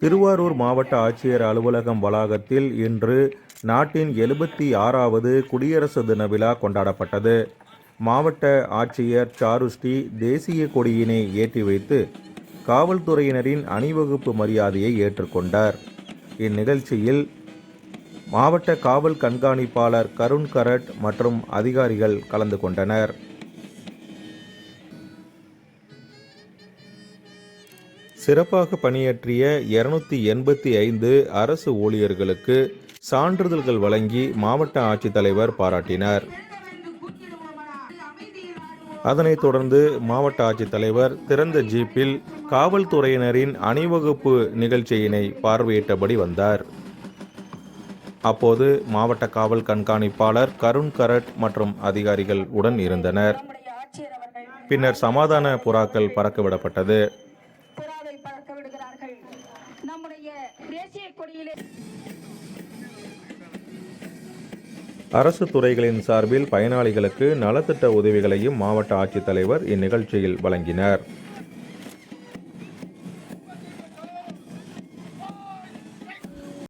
திருவாரூர் மாவட்ட ஆட்சியர் அலுவலகம் வளாகத்தில் இன்று நாட்டின் 76வது குடியரசு தின விழா கொண்டாடப்பட்டது. மாவட்ட ஆட்சியர் சாருஸ்ரீ தேசிய கொடியினை ஏற்றி வைத்து காவல்துறையினரின் அணிவகுப்பு மரியாதையை ஏற்றுக்கொண்டார். இந்நிகழ்ச்சியில் மாவட்ட காவல் கண்காணிப்பாளர் கருண் கரட் மற்றும் அதிகாரிகள் கலந்து கொண்டனர். சிறப்பாக பணியாற்றிய 285 அரசு ஊழியர்களுக்கு சான்றிதழ்கள் வழங்கி மாவட்ட ஆட்சித்தலைவர் பாராட்டினார். அதனைத் தொடர்ந்து மாவட்ட ஆட்சித்தலைவர் திறந்த ஜீப்பில் காவல்துறையினரின் அணிவகுப்பு நிகழ்ச்சியினை பார்வையிட்டபடி வந்தார். அப்போது மாவட்ட காவல் கண்காணிப்பாளர் கருண் கரட் மற்றும் அதிகாரிகள் உடன் இருந்தனர். பின்னர் சமாதான புறாக்கள் பறக்கவிடப்பட்டது. அரசு துறைகளின் சார்பில் பயனாளிகளுக்கு நலத்திட்ட உதவிகளையும் மாவட்ட ஆட்சித்தலைவர் இந்நிகழ்ச்சியில் வழங்கினார்.